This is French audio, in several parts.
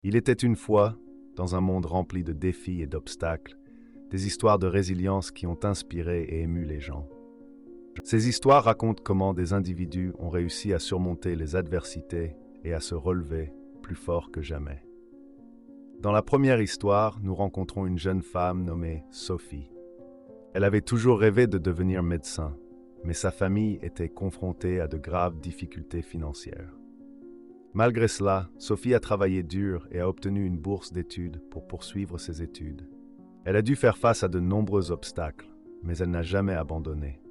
Il était une fois, dans un monde rempli de défis et d'obstacles, des histoires de résilience qui ont inspiré et ému les gens. Ces histoires racontent comment des individus ont réussi à surmonter les adversités et à se relever plus fort que jamais. Dans la première histoire, nous rencontrons une jeune femme nommée Sophie. Elle avait toujours rêvé de devenir médecin, mais sa famille était confrontée à de graves difficultés financières. Malgré cela, Sophie a travaillé dur et a obtenu une bourse d'études pour poursuivre ses études. Elle a dû faire face à de nombreux obstacles, mais elle n'a jamais abandonné.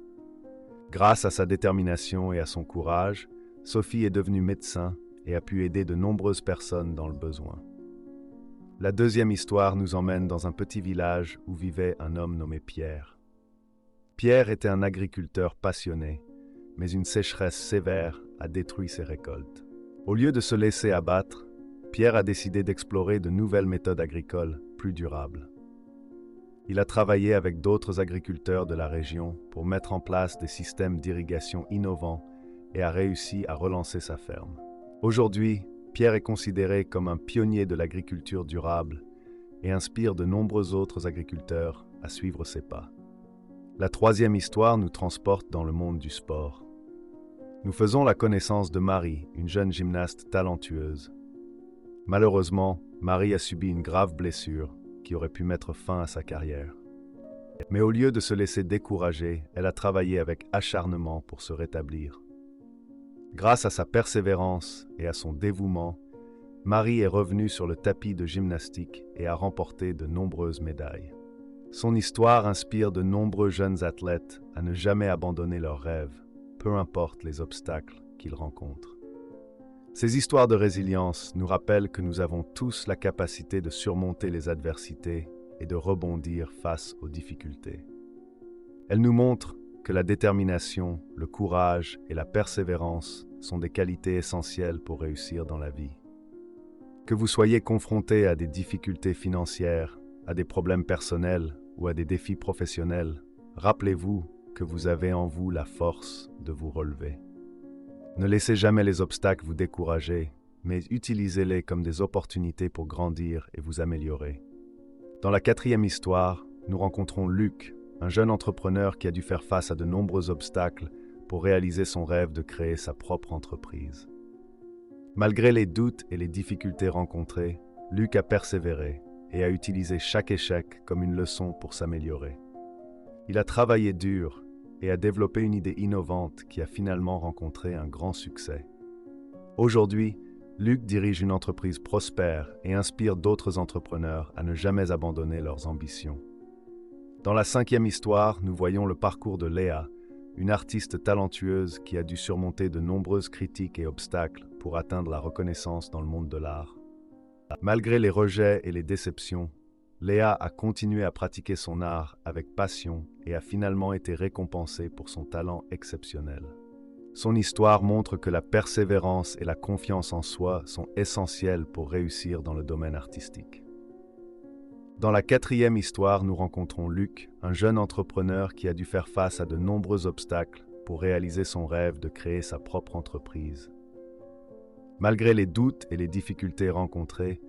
Grâce à sa détermination et à son courage, Sophie est devenue médecin et a pu aider de nombreuses personnes dans le besoin. La deuxième histoire nous emmène dans un petit village où vivait un homme nommé Pierre. Pierre était un agriculteur passionné, mais une sécheresse sévère a détruit ses récoltes. Au lieu de se laisser abattre, Pierre a décidé d'explorer de nouvelles méthodes agricoles plus durables. Il a travaillé avec d'autres agriculteurs de la région pour mettre en place des systèmes d'irrigation innovants et a réussi à relancer sa ferme. Aujourd'hui, Pierre est considéré comme un pionnier de l'agriculture durable et inspire de nombreux autres agriculteurs à suivre ses pas. La troisième histoire nous transporte dans le monde du sport. Nous faisons la connaissance de Marie, une jeune gymnaste talentueuse. Malheureusement, Marie a subi une grave blessure qui aurait pu mettre fin à sa carrière. Mais au lieu de se laisser décourager, elle a travaillé avec acharnement pour se rétablir. Grâce à sa persévérance et à son dévouement, Marie est revenue sur le tapis de gymnastique et a remporté de nombreuses médailles. Son histoire inspire de nombreux jeunes athlètes à ne jamais abandonner leurs rêves, peu importe les obstacles qu'ils rencontrent. Ces histoires de résilience nous rappellent que nous avons tous la capacité de surmonter les adversités et de rebondir face aux difficultés. Elles nous montrent que la détermination, le courage et la persévérance sont des qualités essentielles pour réussir dans la vie. Que vous soyez confronté à des difficultés financières, à des problèmes personnels ou à des défis professionnels, rappelez-vous que vous avez en vous la force de vous relever. Ne laissez jamais les obstacles vous décourager, mais utilisez-les comme des opportunités pour grandir et vous améliorer. Dans la quatrième histoire, nous rencontrons Luc, un jeune entrepreneur qui a dû faire face à de nombreux obstacles pour réaliser son rêve de créer sa propre entreprise. Malgré les doutes et les difficultés rencontrées, Luc a persévéré et a utilisé chaque échec comme une leçon pour s'améliorer. Il a travaillé dur et a développé une idée innovante qui a finalement rencontré un grand succès. Aujourd'hui, Luc dirige une entreprise prospère et inspire d'autres entrepreneurs à ne jamais abandonner leurs ambitions. Dans la cinquième histoire, nous voyons le parcours de Léa, une artiste talentueuse qui a dû surmonter de nombreuses critiques et obstacles pour atteindre la reconnaissance dans le monde de l'art. Malgré les rejets et les déceptions, Léa a continué à pratiquer son art avec passion et a finalement été récompensée pour son talent exceptionnel. Son histoire montre que la persévérance et la confiance en soi sont essentielles pour réussir dans le domaine artistique. Dans la quatrième histoire, nous rencontrons Luc, un jeune entrepreneur qui a dû faire face à de nombreux obstacles pour réaliser son rêve de créer sa propre entreprise. Malgré les doutes et les difficultés rencontrées,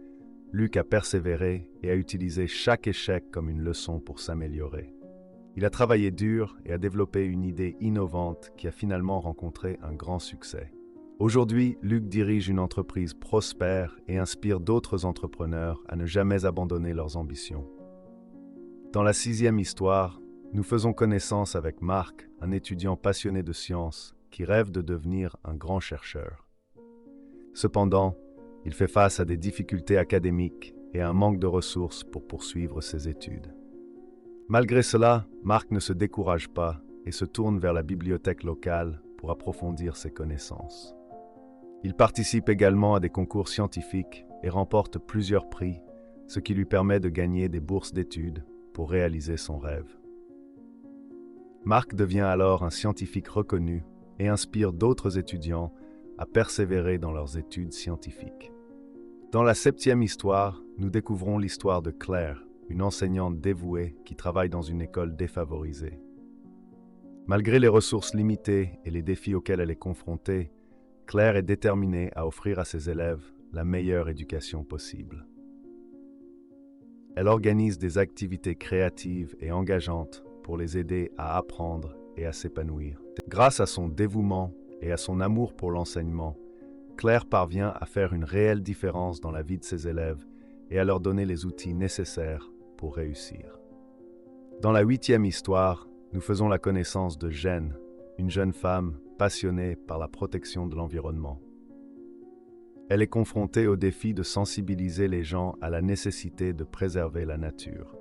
Luc a persévéré et a utilisé chaque échec comme une leçon pour s'améliorer. Il a travaillé dur et a développé une idée innovante qui a finalement rencontré un grand succès. Aujourd'hui, Luc dirige une entreprise prospère et inspire d'autres entrepreneurs à ne jamais abandonner leurs ambitions. Dans la sixième histoire, nous faisons connaissance avec Marc, un étudiant passionné de sciences qui rêve de devenir un grand chercheur. Cependant, il fait face à des difficultés académiques et à un manque de ressources pour poursuivre ses études. Malgré cela, Marc ne se décourage pas et se tourne vers la bibliothèque locale pour approfondir ses connaissances. Il participe également à des concours scientifiques et remporte plusieurs prix, ce qui lui permet de gagner des bourses d'études pour réaliser son rêve. Marc devient alors un scientifique reconnu et inspire d'autres étudiants à persévérer dans leurs études scientifiques. Dans la septième histoire, nous découvrons l'histoire de Claire, une enseignante dévouée qui travaille dans une école défavorisée. Malgré les ressources limitées et les défis auxquels elle est confrontée, Claire est déterminée à offrir à ses élèves la meilleure éducation possible. Elle organise des activités créatives et engageantes pour les aider à apprendre et à s'épanouir. Grâce à son dévouement et à son amour pour l'enseignement, Claire parvient à faire une réelle différence dans la vie de ses élèves et à leur donner les outils nécessaires pour réussir. Dans la 8e histoire, nous faisons la connaissance de Jen, une jeune femme passionnée par la protection de l'environnement. Elle est confrontée au défi de sensibiliser les gens à la nécessité de préserver la nature.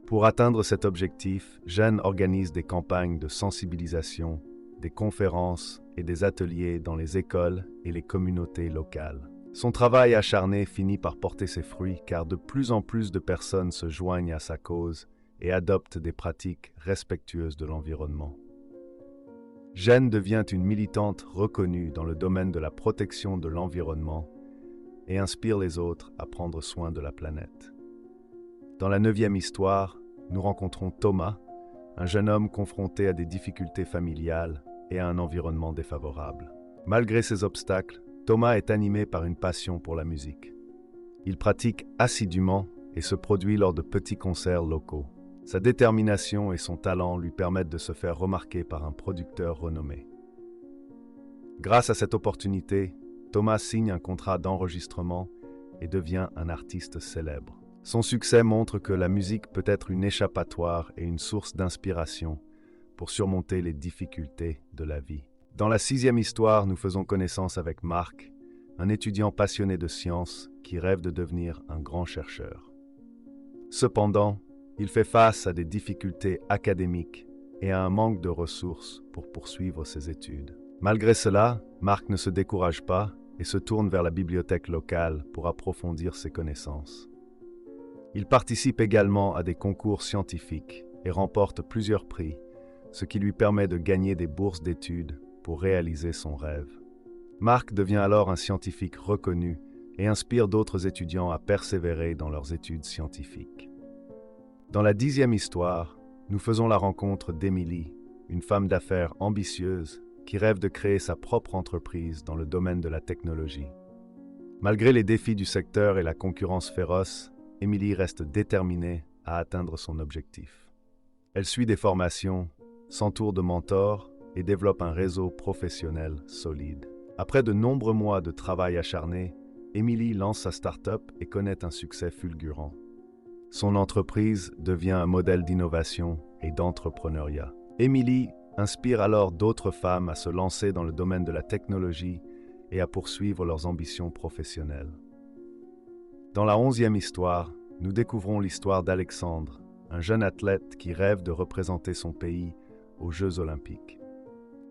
Pour atteindre cet objectif, Jen organise des campagnes de sensibilisation, des conférences et des ateliers dans les écoles et les communautés locales. Son travail acharné finit par porter ses fruits car de plus en plus de personnes se joignent à sa cause et adoptent des pratiques respectueuses de l'environnement. Jen devient une militante reconnue dans le domaine de la protection de l'environnement et inspire les autres à prendre soin de la planète. Dans la 9e histoire, nous rencontrons Thomas, un jeune homme confronté à des difficultés familiales et à un environnement défavorable. Malgré ces obstacles, Thomas est animé par une passion pour la musique. Il pratique assidûment et se produit lors de petits concerts locaux. Sa détermination et son talent lui permettent de se faire remarquer par un producteur renommé. Grâce à cette opportunité, Thomas signe un contrat d'enregistrement et devient un artiste célèbre. Son succès montre que la musique peut être une échappatoire et une source d'inspiration pour surmonter les difficultés de la vie. Dans la 6e histoire, nous faisons connaissance avec Marc, un étudiant passionné de sciences qui rêve de devenir un grand chercheur. Cependant, il fait face à des difficultés académiques et à un manque de ressources pour poursuivre ses études. Malgré cela, Marc ne se décourage pas et se tourne vers la bibliothèque locale pour approfondir ses connaissances. Il participe également à des concours scientifiques et remporte plusieurs prix, ce qui lui permet de gagner des bourses d'études pour réaliser son rêve. Marc devient alors un scientifique reconnu et inspire d'autres étudiants à persévérer dans leurs études scientifiques. Dans la 10e histoire, nous faisons la rencontre d'Emily, une femme d'affaires ambitieuse qui rêve de créer sa propre entreprise dans le domaine de la technologie. Malgré les défis du secteur et la concurrence féroce, Emily reste déterminée à atteindre son objectif. Elle suit des formations, s'entoure de mentors et développe un réseau professionnel solide. Après de nombreux mois de travail acharné, Emily lance sa start-up et connaît un succès fulgurant. Son entreprise devient un modèle d'innovation et d'entrepreneuriat. Emily inspire alors d'autres femmes à se lancer dans le domaine de la technologie et à poursuivre leurs ambitions professionnelles. Dans la 11e histoire, nous découvrons l'histoire d'Alexandre, un jeune athlète qui rêve de représenter son pays aux Jeux olympiques.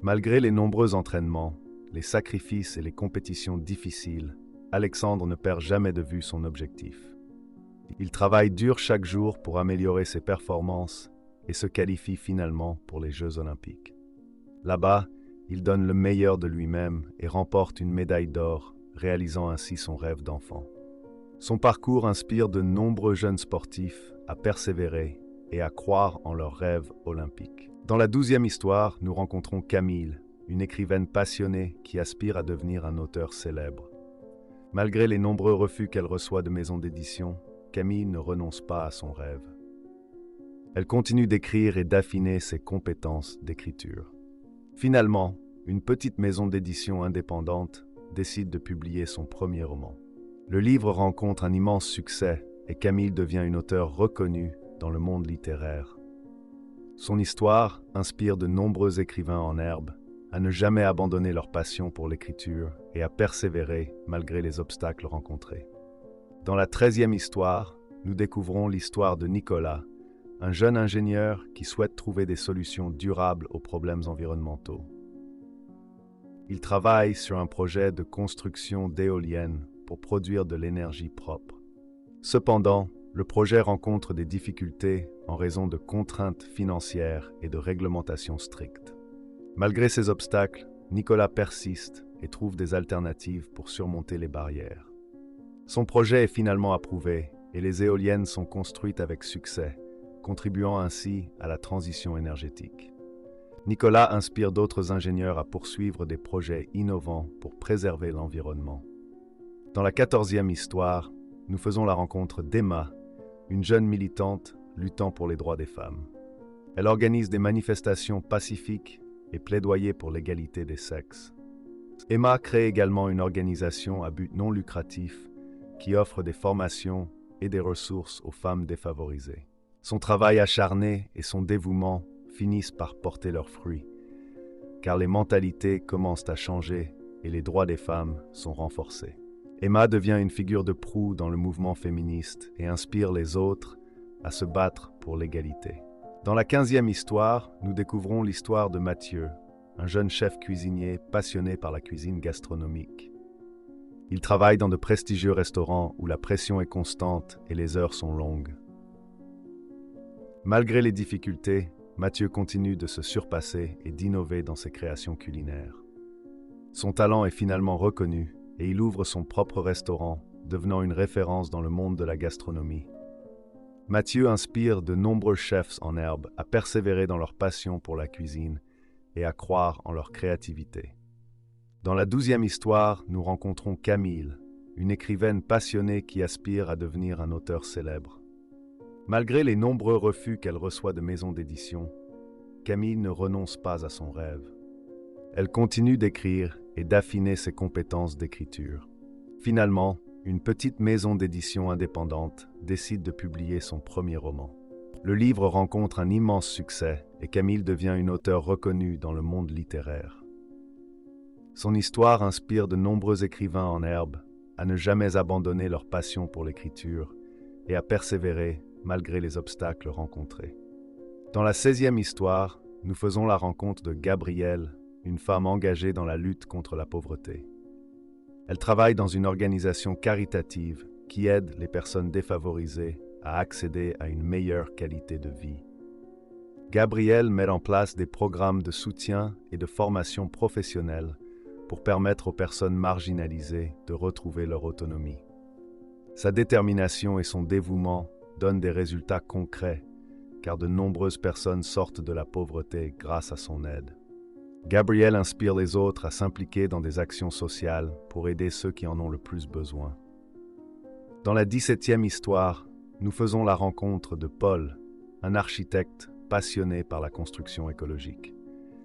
Malgré les nombreux entraînements, les sacrifices et les compétitions difficiles, Alexandre ne perd jamais de vue son objectif. Il travaille dur chaque jour pour améliorer ses performances et se qualifie finalement pour les Jeux olympiques. Là-bas, il donne le meilleur de lui-même et remporte une médaille d'or, réalisant ainsi son rêve d'enfant. Son parcours inspire de nombreux jeunes sportifs à persévérer et à croire en leurs rêves olympiques. Dans la 12e histoire, nous rencontrons Camille, une écrivaine passionnée qui aspire à devenir un auteur célèbre. Malgré les nombreux refus qu'elle reçoit de maisons d'édition, Camille ne renonce pas à son rêve. Elle continue d'écrire et d'affiner ses compétences d'écriture. Finalement, une petite maison d'édition indépendante décide de publier son premier roman. Le livre rencontre un immense succès et Camille devient une auteure reconnue dans le monde littéraire. Son histoire inspire de nombreux écrivains en herbe à ne jamais abandonner leur passion pour l'écriture et à persévérer malgré les obstacles rencontrés. Dans la 13e histoire, nous découvrons l'histoire de Nicolas, un jeune ingénieur qui souhaite trouver des solutions durables aux problèmes environnementaux. Il travaille sur un projet de construction d'éoliennes pour produire de l'énergie propre. Cependant, le projet rencontre des difficultés en raison de contraintes financières et de réglementations strictes. Malgré ces obstacles, Nicolas persiste et trouve des alternatives pour surmonter les barrières. Son projet est finalement approuvé et les éoliennes sont construites avec succès, contribuant ainsi à la transition énergétique. Nicolas inspire d'autres ingénieurs à poursuivre des projets innovants pour préserver l'environnement. Dans la 14e histoire, nous faisons la rencontre d'Emma, une jeune militante luttant pour les droits des femmes. Elle organise des manifestations pacifiques et plaidoyer pour l'égalité des sexes. Emma crée également une organisation à but non lucratif qui offre des formations et des ressources aux femmes défavorisées. Son travail acharné et son dévouement finissent par porter leurs fruits, car les mentalités commencent à changer et les droits des femmes sont renforcés. Emma devient une figure de proue dans le mouvement féministe et inspire les autres à se battre pour l'égalité. Dans la 15e histoire, nous découvrons l'histoire de Mathieu, un jeune chef cuisinier passionné par la cuisine gastronomique. Il travaille dans de prestigieux restaurants où la pression est constante et les heures sont longues. Malgré les difficultés, Mathieu continue de se surpasser et d'innover dans ses créations culinaires. Son talent est finalement reconnu et il ouvre son propre restaurant, devenant une référence dans le monde de la gastronomie. Mathieu inspire de nombreux chefs en herbe à persévérer dans leur passion pour la cuisine et à croire en leur créativité. Dans la 12e histoire, nous rencontrons Camille, une écrivaine passionnée qui aspire à devenir un auteur célèbre. Malgré les nombreux refus qu'elle reçoit de maisons d'édition, Camille ne renonce pas à son rêve. Elle continue d'écrire et d'affiner ses compétences d'écriture. Finalement, une petite maison d'édition indépendante décide de publier son premier roman. Le livre rencontre un immense succès et Camille devient une auteure reconnue dans le monde littéraire. Son histoire inspire de nombreux écrivains en herbe à ne jamais abandonner leur passion pour l'écriture et à persévérer malgré les obstacles rencontrés. Dans la 16e histoire, nous faisons la rencontre de Gabrielle, une femme engagée dans la lutte contre la pauvreté. Elle travaille dans une organisation caritative qui aide les personnes défavorisées à accéder à une meilleure qualité de vie. Gabrielle met en place des programmes de soutien et de formation professionnelle pour permettre aux personnes marginalisées de retrouver leur autonomie. Sa détermination et son dévouement donnent des résultats concrets, car de nombreuses personnes sortent de la pauvreté grâce à son aide. Gabrielle inspire les autres à s'impliquer dans des actions sociales pour aider ceux qui en ont le plus besoin. Dans la 17e histoire, nous faisons la rencontre de Paul, un architecte passionné par la construction écologique.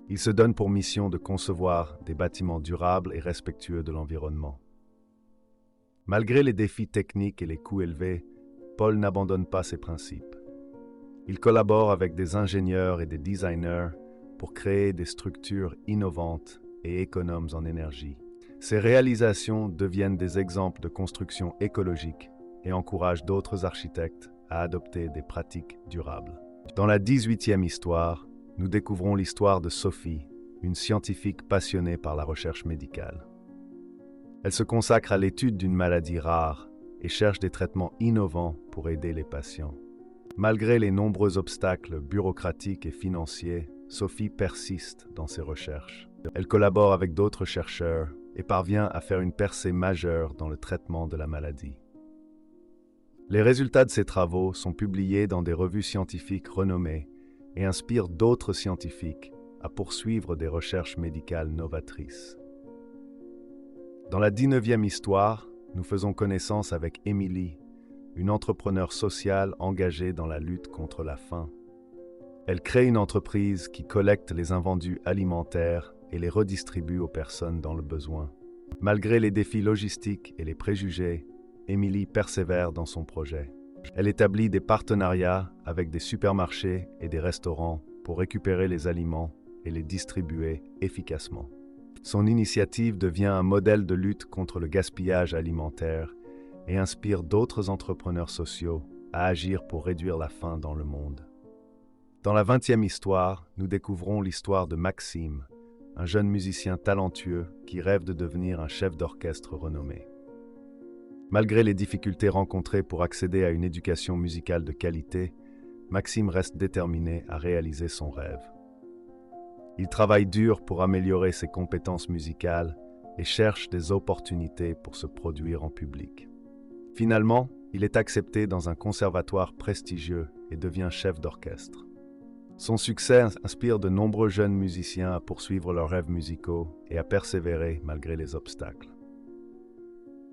Il se donne pour mission de concevoir des bâtiments durables et respectueux de l'environnement. Malgré les défis techniques et les coûts élevés, Paul n'abandonne pas ses principes. Il collabore avec des ingénieurs et des designers pour créer des structures innovantes et économes en énergie. Ces réalisations deviennent des exemples de construction écologique et encouragent d'autres architectes à adopter des pratiques durables. Dans la 18e histoire, nous découvrons l'histoire de Sophie, une scientifique passionnée par la recherche médicale. Elle se consacre à l'étude d'une maladie rare et cherche des traitements innovants pour aider les patients. Malgré les nombreux obstacles bureaucratiques et financiers, Sophie persiste dans ses recherches. Elle collabore avec d'autres chercheurs et parvient à faire une percée majeure dans le traitement de la maladie. Les résultats de ses travaux sont publiés dans des revues scientifiques renommées et inspirent d'autres scientifiques à poursuivre des recherches médicales novatrices. Dans la 19e histoire, nous faisons connaissance avec Émilie, une entrepreneure sociale engagée dans la lutte contre la faim. Elle crée une entreprise qui collecte les invendus alimentaires et les redistribue aux personnes dans le besoin. Malgré les défis logistiques et les préjugés, Émilie persévère dans son projet. Elle établit des partenariats avec des supermarchés et des restaurants pour récupérer les aliments et les distribuer efficacement. Son initiative devient un modèle de lutte contre le gaspillage alimentaire et inspire d'autres entrepreneurs sociaux à agir pour réduire la faim dans le monde. Dans la 20e histoire, nous découvrons l'histoire de Maxime, un jeune musicien talentueux qui rêve de devenir un chef d'orchestre renommé. Malgré les difficultés rencontrées pour accéder à une éducation musicale de qualité, Maxime reste déterminé à réaliser son rêve. Il travaille dur pour améliorer ses compétences musicales et cherche des opportunités pour se produire en public. Finalement, il est accepté dans un conservatoire prestigieux et devient chef d'orchestre. Son succès inspire de nombreux jeunes musiciens à poursuivre leurs rêves musicaux et à persévérer malgré les obstacles.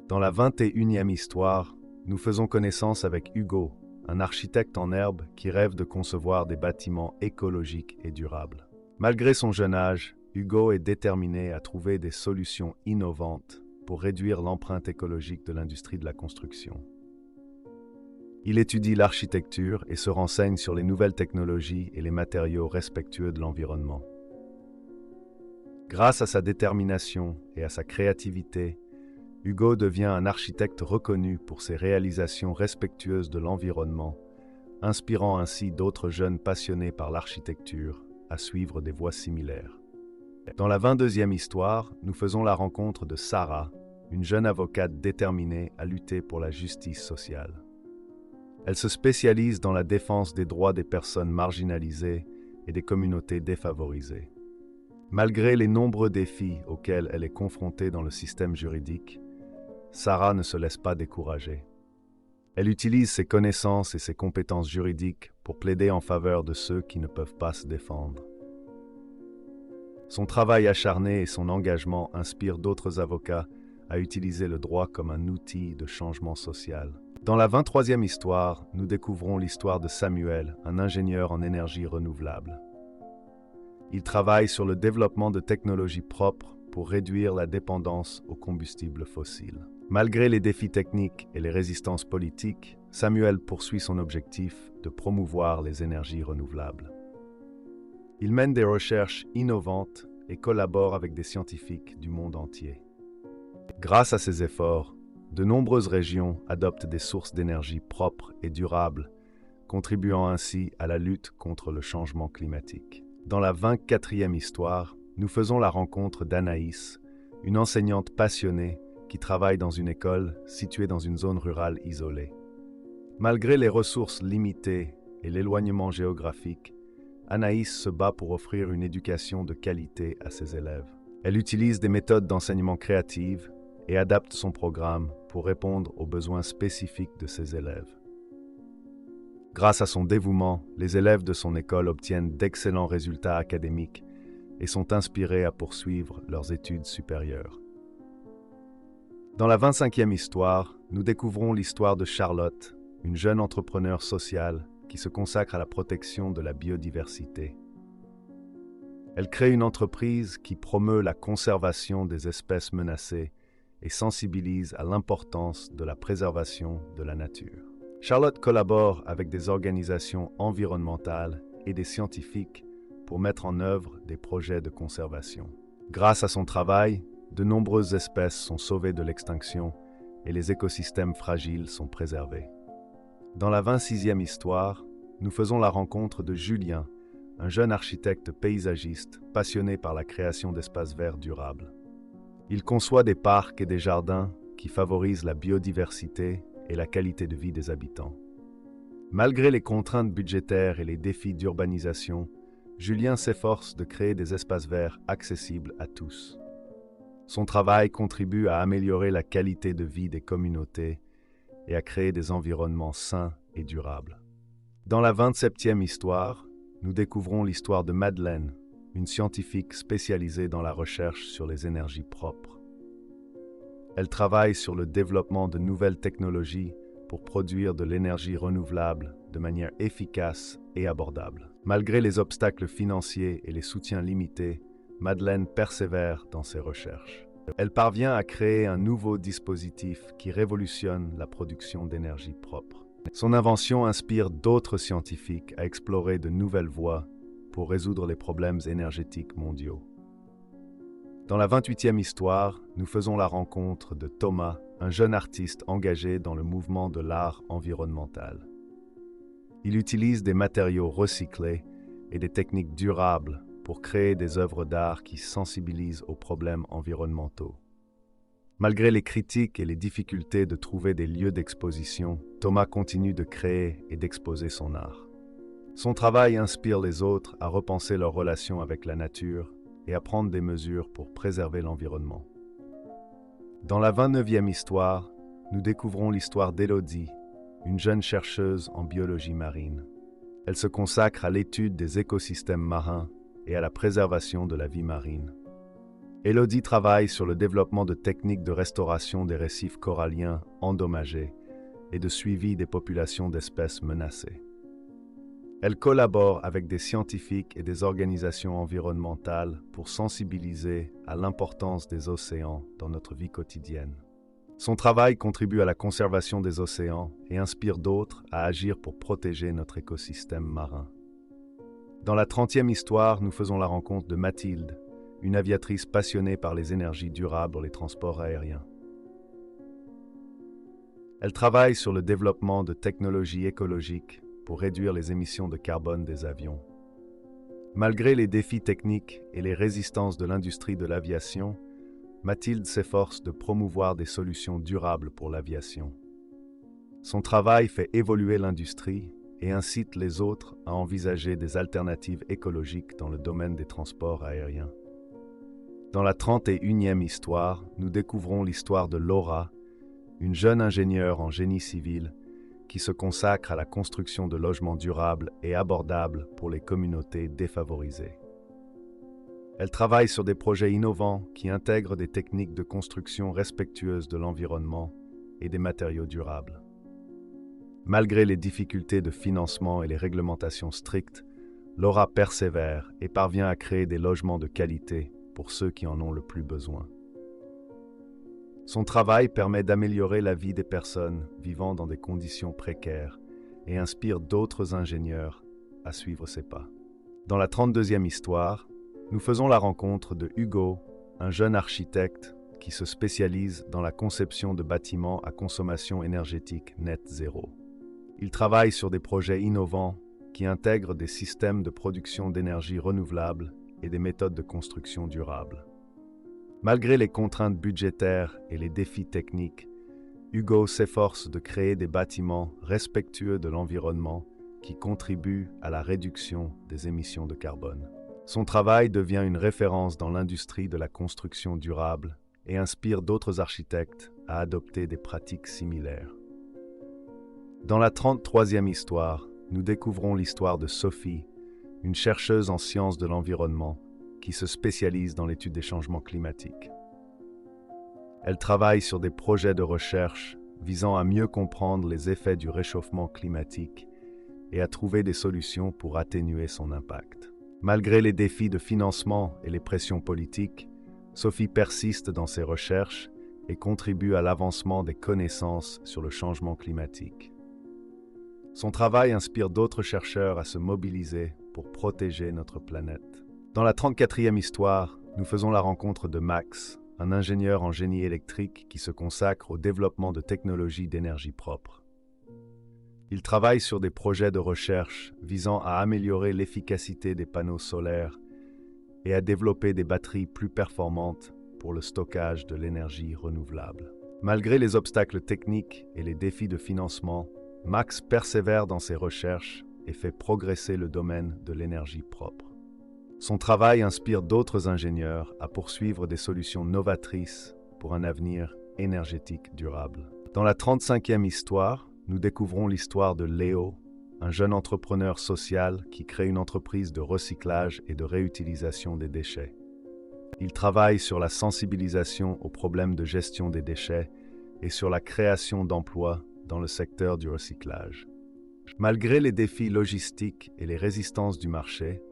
Dans la 21e histoire, nous faisons connaissance avec Hugo, un architecte en herbe qui rêve de concevoir des bâtiments écologiques et durables. Malgré son jeune âge, Hugo est déterminé à trouver des solutions innovantes pour réduire l'empreinte écologique de l'industrie de la construction. Il étudie l'architecture et se renseigne sur les nouvelles technologies et les matériaux respectueux de l'environnement. Grâce à sa détermination et à sa créativité, Hugo devient un architecte reconnu pour ses réalisations respectueuses de l'environnement, inspirant ainsi d'autres jeunes passionnés par l'architecture à suivre des voies similaires. Dans la 22e histoire, nous faisons la rencontre de Sarah, une jeune avocate déterminée à lutter pour la justice sociale. Elle se spécialise dans la défense des droits des personnes marginalisées et des communautés défavorisées. Malgré les nombreux défis auxquels elle est confrontée dans le système juridique, Sarah ne se laisse pas décourager. Elle utilise ses connaissances et ses compétences juridiques pour plaider en faveur de ceux qui ne peuvent pas se défendre. Son travail acharné et son engagement inspirent d'autres avocats à utiliser le droit comme un outil de changement social. Dans la 23e histoire, nous découvrons l'histoire de Samuel, un ingénieur en énergie renouvelable. Il travaille sur le développement de technologies propres pour réduire la dépendance aux combustibles fossiles. Malgré les défis techniques et les résistances politiques, Samuel poursuit son objectif de promouvoir les énergies renouvelables. Il mène des recherches innovantes et collabore avec des scientifiques du monde entier. Grâce à ses efforts, de nombreuses régions adoptent des sources d'énergie propres et durables, contribuant ainsi à la lutte contre le changement climatique. Dans la 24e histoire, nous faisons la rencontre d'Anaïs, une enseignante passionnée qui travaille dans une école située dans une zone rurale isolée. Malgré les ressources limitées et l'éloignement géographique, Anaïs se bat pour offrir une éducation de qualité à ses élèves. Elle utilise des méthodes d'enseignement créatives et adapte son programme pour répondre aux besoins spécifiques de ses élèves. Grâce à son dévouement, les élèves de son école obtiennent d'excellents résultats académiques et sont inspirés à poursuivre leurs études supérieures. Dans la 25e histoire, nous découvrons l'histoire de Charlotte, une jeune entrepreneure sociale qui se consacre à la protection de la biodiversité. Elle crée une entreprise qui promeut la conservation des espèces menacées et sensibilise à l'importance de la préservation de la nature. Charlotte collabore avec des organisations environnementales et des scientifiques pour mettre en œuvre des projets de conservation. Grâce à son travail, de nombreuses espèces sont sauvées de l'extinction et les écosystèmes fragiles sont préservés. Dans la 26e histoire, nous faisons la rencontre de Julien, un jeune architecte paysagiste passionné par la création d'espaces verts durables. Il conçoit des parcs et des jardins qui favorisent la biodiversité et la qualité de vie des habitants. Malgré les contraintes budgétaires et les défis d'urbanisation, Julien s'efforce de créer des espaces verts accessibles à tous. Son travail contribue à améliorer la qualité de vie des communautés et à créer des environnements sains et durables. Dans la 27e histoire, nous découvrons l'histoire de Madeleine, une scientifique spécialisée dans la recherche sur les énergies propres. Elle travaille sur le développement de nouvelles technologies pour produire de l'énergie renouvelable de manière efficace et abordable. Malgré les obstacles financiers et les soutiens limités, Madeleine persévère dans ses recherches. Elle parvient à créer un nouveau dispositif qui révolutionne la production d'énergie propre. Son invention inspire d'autres scientifiques à explorer de nouvelles voies pour résoudre les problèmes énergétiques mondiaux. Dans la 28e histoire, nous faisons la rencontre de Thomas, un jeune artiste engagé dans le mouvement de l'art environnemental. Il utilise des matériaux recyclés et des techniques durables pour créer des œuvres d'art qui sensibilisent aux problèmes environnementaux. Malgré les critiques et les difficultés de trouver des lieux d'exposition, Thomas continue de créer et d'exposer son art. Son travail inspire les autres à repenser leur relation avec la nature et à prendre des mesures pour préserver l'environnement. Dans la 29e histoire, nous découvrons l'histoire d'Élodie, une jeune chercheuse en biologie marine. Elle se consacre à l'étude des écosystèmes marins et à la préservation de la vie marine. Elodie travaille sur le développement de techniques de restauration des récifs coralliens endommagés et de suivi des populations d'espèces menacées. Elle collabore avec des scientifiques et des organisations environnementales pour sensibiliser à l'importance des océans dans notre vie quotidienne. Son travail contribue à la conservation des océans et inspire d'autres à agir pour protéger notre écosystème marin. Dans la 30e histoire, nous faisons la rencontre de Mathilde, une aviatrice passionnée par les énergies durables et les transports aériens. Elle travaille sur le développement de technologies écologiques pour réduire les émissions de carbone des avions. Malgré les défis techniques et les résistances de l'industrie de l'aviation, Mathilde s'efforce de promouvoir des solutions durables pour l'aviation. Son travail fait évoluer l'industrie et incite les autres à envisager des alternatives écologiques dans le domaine des transports aériens. Dans la 31e histoire, nous découvrons l'histoire de Laura, une jeune ingénieure en génie civil qui se consacre à la construction de logements durables et abordables pour les communautés défavorisées. Elle travaille sur des projets innovants qui intègrent des techniques de construction respectueuses de l'environnement et des matériaux durables. Malgré les difficultés de financement et les réglementations strictes, Laura persévère et parvient à créer des logements de qualité pour ceux qui en ont le plus besoin. Son travail permet d'améliorer la vie des personnes vivant dans des conditions précaires et inspire d'autres ingénieurs à suivre ses pas. Dans la 32e histoire, nous faisons la rencontre de Hugo, un jeune architecte qui se spécialise dans la conception de bâtiments à consommation énergétique net zéro. Il travaille sur des projets innovants qui intègrent des systèmes de production d'énergie renouvelable et des méthodes de construction durables. Malgré les contraintes budgétaires et les défis techniques, Hugo s'efforce de créer des bâtiments respectueux de l'environnement qui contribuent à la réduction des émissions de carbone. Son travail devient une référence dans l'industrie de la construction durable et inspire d'autres architectes à adopter des pratiques similaires. Dans la 33e histoire, nous découvrons l'histoire de Sophie, une chercheuse en sciences de l'environnement qui se spécialise dans l'étude des changements climatiques. Elle travaille sur des projets de recherche visant à mieux comprendre les effets du réchauffement climatique et à trouver des solutions pour atténuer son impact. Malgré les défis de financement et les pressions politiques, Sophie persiste dans ses recherches et contribue à l'avancement des connaissances sur le changement climatique. Son travail inspire d'autres chercheurs à se mobiliser pour protéger notre planète. Dans la 34e histoire, nous faisons la rencontre de Max, un ingénieur en génie électrique qui se consacre au développement de technologies d'énergie propre. Il travaille sur des projets de recherche visant à améliorer l'efficacité des panneaux solaires et à développer des batteries plus performantes pour le stockage de l'énergie renouvelable. Malgré les obstacles techniques et les défis de financement, Max persévère dans ses recherches et fait progresser le domaine de l'énergie propre. Son travail inspire d'autres ingénieurs à poursuivre des solutions novatrices pour un avenir énergétique durable. Dans la 35e histoire, nous découvrons l'histoire de Léo, un jeune entrepreneur social qui crée une entreprise de recyclage et de réutilisation des déchets. Il travaille sur la sensibilisation aux problèmes de gestion des déchets et sur la création d'emplois dans le secteur du recyclage. Malgré les défis logistiques et les résistances du marché,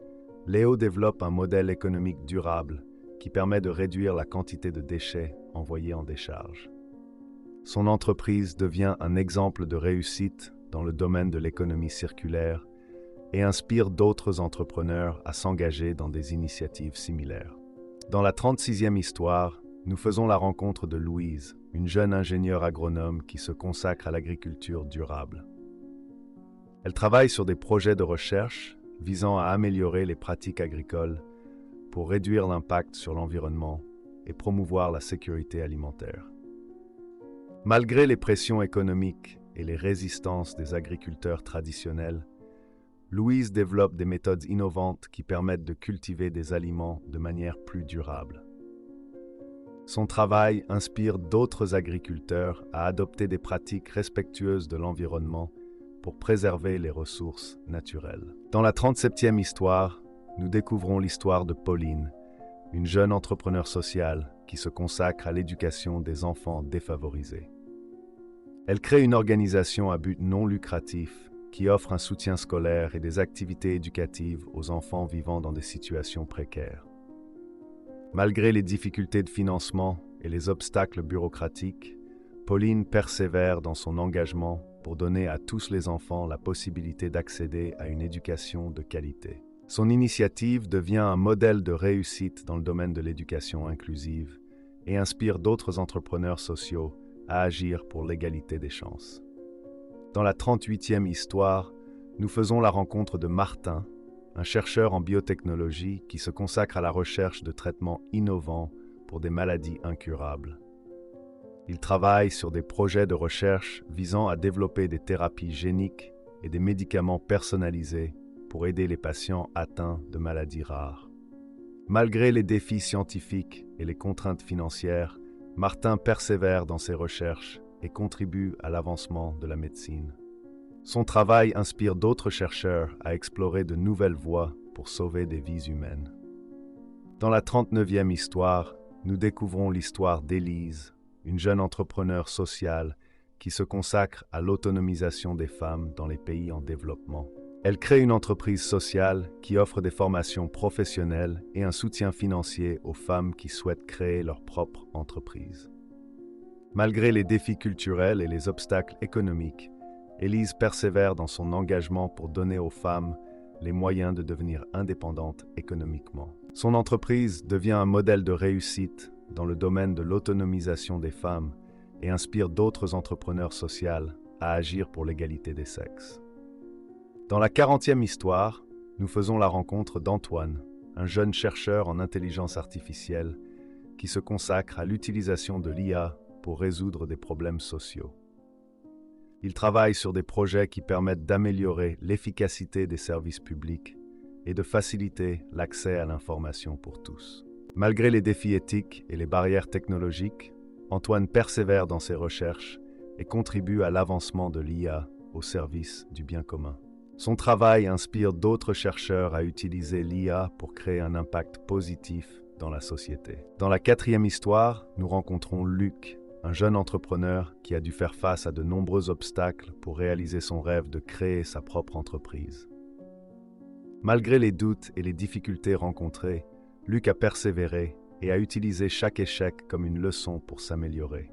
Léo développe un modèle économique durable qui permet de réduire la quantité de déchets envoyés en décharge. Son entreprise devient un exemple de réussite dans le domaine de l'économie circulaire et inspire d'autres entrepreneurs à s'engager dans des initiatives similaires. Dans la 36e histoire, nous faisons la rencontre de Louise, une jeune ingénieure agronome qui se consacre à l'agriculture durable. Elle travaille sur des projets de recherche visant à améliorer les pratiques agricoles pour réduire l'impact sur l'environnement et promouvoir la sécurité alimentaire. Malgré les pressions économiques et les résistances des agriculteurs traditionnels, Louise développe des méthodes innovantes qui permettent de cultiver des aliments de manière plus durable. Son travail inspire d'autres agriculteurs à adopter des pratiques respectueuses de l'environnement pour préserver les ressources naturelles. Dans la 37e histoire, nous découvrons l'histoire de Pauline, une jeune entrepreneur sociale qui se consacre à l'éducation des enfants défavorisés. Elle crée une organisation à but non lucratif qui offre un soutien scolaire et des activités éducatives aux enfants vivant dans des situations précaires. Malgré les difficultés de financement et les obstacles bureaucratiques, Pauline persévère dans son engagement pour donner à tous les enfants la possibilité d'accéder à une éducation de qualité. Son initiative devient un modèle de réussite dans le domaine de l'éducation inclusive et inspire d'autres entrepreneurs sociaux à agir pour l'égalité des chances. Dans la 38e histoire, nous faisons la rencontre de Martin, un chercheur en biotechnologie qui se consacre à la recherche de traitements innovants pour des maladies incurables. Il travaille sur des projets de recherche visant à développer des thérapies géniques et des médicaments personnalisés pour aider les patients atteints de maladies rares. Malgré les défis scientifiques et les contraintes financières, Martin persévère dans ses recherches et contribue à l'avancement de la médecine. Son travail inspire d'autres chercheurs à explorer de nouvelles voies pour sauver des vies humaines. Dans la 39e histoire, nous découvrons l'histoire d'Élise, une jeune entrepreneure sociale qui se consacre à l'autonomisation des femmes dans les pays en développement. Elle crée une entreprise sociale qui offre des formations professionnelles et un soutien financier aux femmes qui souhaitent créer leur propre entreprise. Malgré les défis culturels et les obstacles économiques, Élise persévère dans son engagement pour donner aux femmes les moyens de devenir indépendantes économiquement. Son entreprise devient un modèle de réussite dans le domaine de l'autonomisation des femmes et inspire d'autres entrepreneurs sociaux à agir pour l'égalité des sexes. Dans la 40e histoire, nous faisons la rencontre d'Antoine, un jeune chercheur en intelligence artificielle qui se consacre à l'utilisation de l'IA pour résoudre des problèmes sociaux. Il travaille sur des projets qui permettent d'améliorer l'efficacité des services publics et de faciliter l'accès à l'information pour tous. Malgré les défis éthiques et les barrières technologiques, Antoine persévère dans ses recherches et contribue à l'avancement de l'IA au service du bien commun. Son travail inspire d'autres chercheurs à utiliser l'IA pour créer un impact positif dans la société. Dans la 4e histoire, nous rencontrons Luc, un jeune entrepreneur qui a dû faire face à de nombreux obstacles pour réaliser son rêve de créer sa propre entreprise. Malgré les doutes et les difficultés rencontrées, Luc a persévéré et a utilisé chaque échec comme une leçon pour s'améliorer.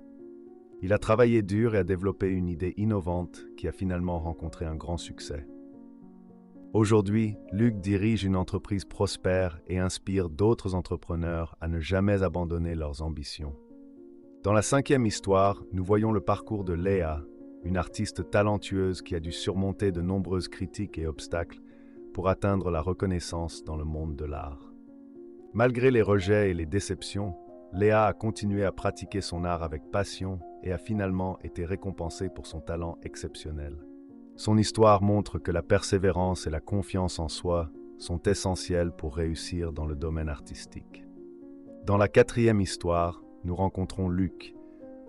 Il a travaillé dur et a développé une idée innovante qui a finalement rencontré un grand succès. Aujourd'hui, Luc dirige une entreprise prospère et inspire d'autres entrepreneurs à ne jamais abandonner leurs ambitions. Dans la 5e histoire, nous voyons le parcours de Léa, une artiste talentueuse qui a dû surmonter de nombreuses critiques et obstacles pour atteindre la reconnaissance dans le monde de l'art. Malgré les rejets et les déceptions, Léa a continué à pratiquer son art avec passion et a finalement été récompensée pour son talent exceptionnel. Son histoire montre que la persévérance et la confiance en soi sont essentielles pour réussir dans le domaine artistique. Dans la 4e histoire, nous rencontrons Luc,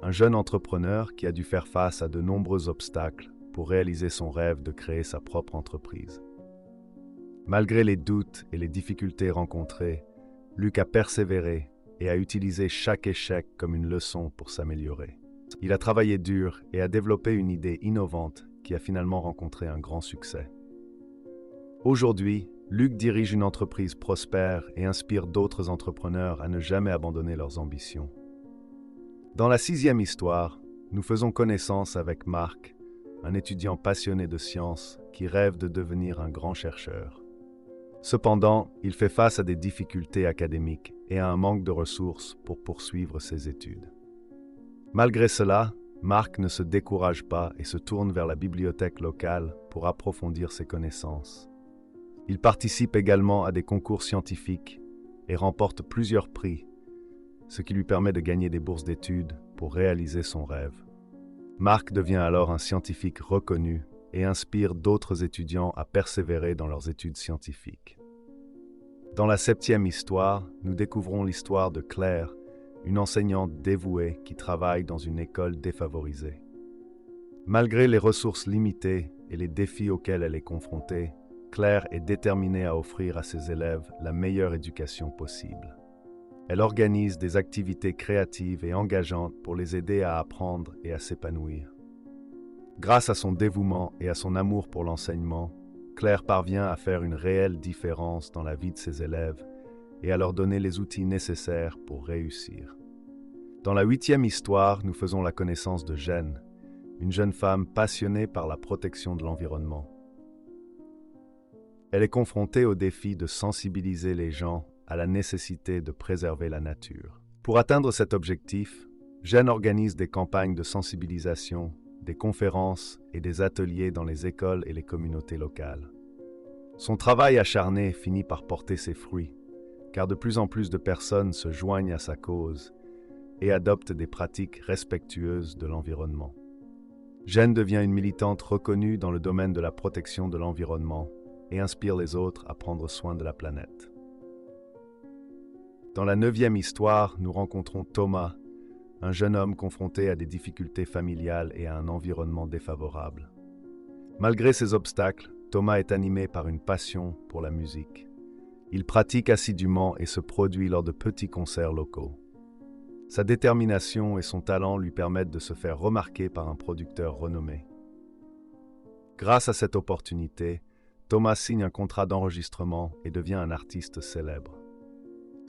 un jeune entrepreneur qui a dû faire face à de nombreux obstacles pour réaliser son rêve de créer sa propre entreprise. Malgré les doutes et les difficultés rencontrées, Luc a persévéré et a utilisé chaque échec comme une leçon pour s'améliorer. Il a travaillé dur et a développé une idée innovante qui a finalement rencontré un grand succès. Aujourd'hui, Luc dirige une entreprise prospère et inspire d'autres entrepreneurs à ne jamais abandonner leurs ambitions. Dans la 6e histoire, nous faisons connaissance avec Marc, un étudiant passionné de sciences qui rêve de devenir un grand chercheur. Cependant, il fait face à des difficultés académiques et à un manque de ressources pour poursuivre ses études. Malgré cela, Marc ne se décourage pas et se tourne vers la bibliothèque locale pour approfondir ses connaissances. Il participe également à des concours scientifiques et remporte plusieurs prix, ce qui lui permet de gagner des bourses d'études pour réaliser son rêve. Marc devient alors un scientifique reconnu et inspire d'autres étudiants à persévérer dans leurs études scientifiques. Dans la 7e histoire, nous découvrons l'histoire de Claire, une enseignante dévouée qui travaille dans une école défavorisée. Malgré les ressources limitées et les défis auxquels elle est confrontée, Claire est déterminée à offrir à ses élèves la meilleure éducation possible. Elle organise des activités créatives et engageantes pour les aider à apprendre et à s'épanouir. Grâce à son dévouement et à son amour pour l'enseignement, Claire parvient à faire une réelle différence dans la vie de ses élèves et à leur donner les outils nécessaires pour réussir. Dans la 8e histoire, nous faisons la connaissance de Jen, une jeune femme passionnée par la protection de l'environnement. Elle est confrontée au défi de sensibiliser les gens à la nécessité de préserver la nature. Pour atteindre cet objectif, Jen organise des campagnes de sensibilisation, des conférences et des ateliers dans les écoles et les communautés locales. Son travail acharné finit par porter ses fruits, car de plus en plus de personnes se joignent à sa cause et adoptent des pratiques respectueuses de l'environnement. Jen devient une militante reconnue dans le domaine de la protection de l'environnement et inspire les autres à prendre soin de la planète. Dans la 9e histoire, nous rencontrons Thomas, un jeune homme confronté à des difficultés familiales et à un environnement défavorable. Malgré ces obstacles, Thomas est animé par une passion pour la musique. Il pratique assidûment et se produit lors de petits concerts locaux. Sa détermination et son talent lui permettent de se faire remarquer par un producteur renommé. Grâce à cette opportunité, Thomas signe un contrat d'enregistrement et devient un artiste célèbre.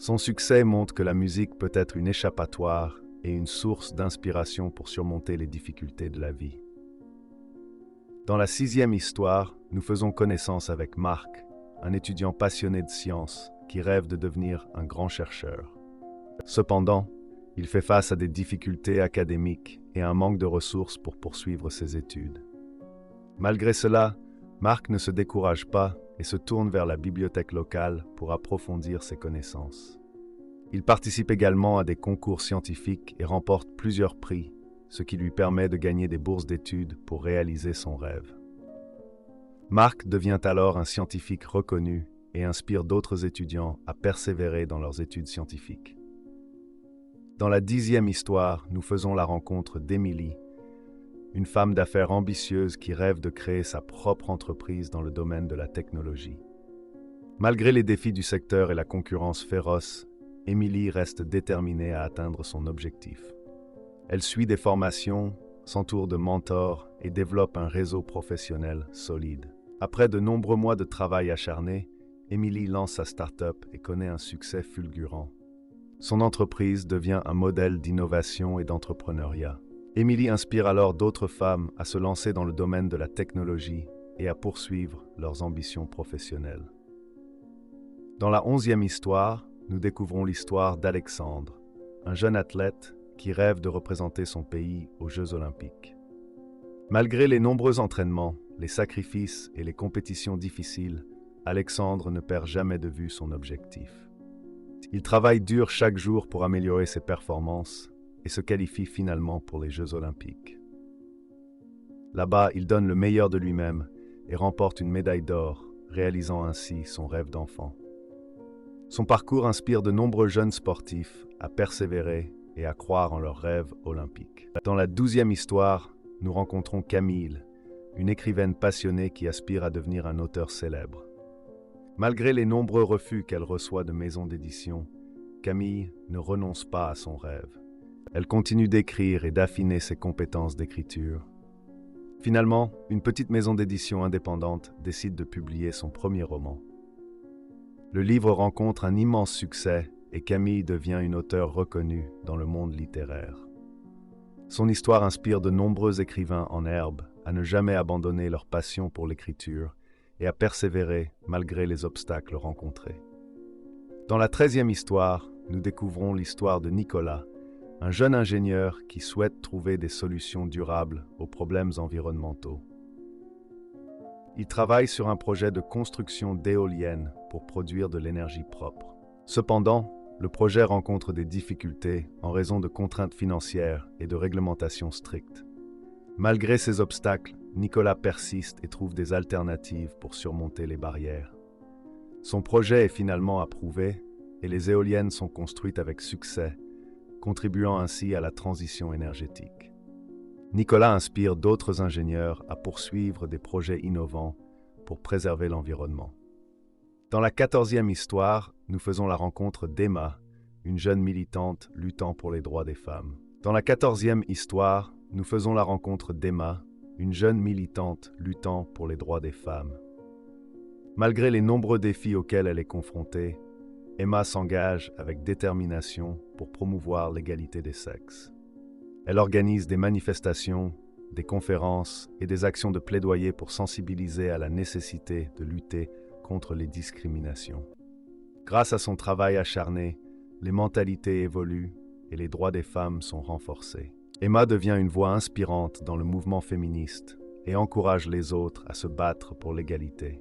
Son succès montre que la musique peut être une échappatoire et une source d'inspiration pour surmonter les difficultés de la vie. Dans la 6e histoire, nous faisons connaissance avec Marc, un étudiant passionné de sciences qui rêve de devenir un grand chercheur. Cependant, il fait face à des difficultés académiques et à un manque de ressources pour poursuivre ses études. Malgré cela, Marc ne se décourage pas et se tourne vers la bibliothèque locale pour approfondir ses connaissances. Il participe également à des concours scientifiques et remporte plusieurs prix, ce qui lui permet de gagner des bourses d'études pour réaliser son rêve. Marc devient alors un scientifique reconnu et inspire d'autres étudiants à persévérer dans leurs études scientifiques. Dans la 10e histoire, nous faisons la rencontre d'Emily, une femme d'affaires ambitieuse qui rêve de créer sa propre entreprise dans le domaine de la technologie. Malgré les défis du secteur et la concurrence féroce, Emily reste déterminée à atteindre son objectif. Elle suit des formations, s'entoure de mentors et développe un réseau professionnel solide. Après de nombreux mois de travail acharné, Emily lance sa start-up et connaît un succès fulgurant. Son entreprise devient un modèle d'innovation et d'entrepreneuriat. Emily inspire alors d'autres femmes à se lancer dans le domaine de la technologie et à poursuivre leurs ambitions professionnelles. Dans la 11e histoire, nous découvrons l'histoire d'Alexandre, un jeune athlète qui rêve de représenter son pays aux Jeux Olympiques. Malgré les nombreux entraînements, les sacrifices et les compétitions difficiles, Alexandre ne perd jamais de vue son objectif. Il travaille dur chaque jour pour améliorer ses performances et se qualifie finalement pour les Jeux Olympiques. Là-bas, il donne le meilleur de lui-même et remporte une médaille d'or, réalisant ainsi son rêve d'enfant. Son parcours inspire de nombreux jeunes sportifs à persévérer et à croire en leurs rêves olympiques. Dans la 12e histoire, nous rencontrons Camille, une écrivaine passionnée qui aspire à devenir un auteur célèbre. Malgré les nombreux refus qu'elle reçoit de maisons d'édition, Camille ne renonce pas à son rêve. Elle continue d'écrire et d'affiner ses compétences d'écriture. Finalement, une petite maison d'édition indépendante décide de publier son premier roman. Le livre rencontre un immense succès et Camille devient une auteure reconnue dans le monde littéraire. Son histoire inspire de nombreux écrivains en herbe à ne jamais abandonner leur passion pour l'écriture et à persévérer malgré les obstacles rencontrés. Dans la 13e histoire, nous découvrons l'histoire de Nicolas, un jeune ingénieur qui souhaite trouver des solutions durables aux problèmes environnementaux. Il travaille sur un projet de construction d'éoliennes pour produire de l'énergie propre. Cependant, le projet rencontre des difficultés en raison de contraintes financières et de réglementations strictes. Malgré ces obstacles, Nicolas persiste et trouve des alternatives pour surmonter les barrières. Son projet est finalement approuvé et les éoliennes sont construites avec succès, contribuant ainsi à la transition énergétique. Nicolas inspire d'autres ingénieurs à poursuivre des projets innovants pour préserver l'environnement. Dans la 14e histoire, nous faisons la rencontre d'Emma, une jeune militante luttant pour les droits des femmes. Dans la 14e histoire, nous faisons la rencontre d'Emma, une jeune militante luttant pour les droits des femmes. Malgré les nombreux défis auxquels elle est confrontée, Emma s'engage avec détermination pour promouvoir l'égalité des sexes. Elle organise des manifestations, des conférences et des actions de plaidoyer pour sensibiliser à la nécessité de lutter contre les discriminations. Grâce à son travail acharné, les mentalités évoluent et les droits des femmes sont renforcés. Emma devient une voix inspirante dans le mouvement féministe et encourage les autres à se battre pour l'égalité.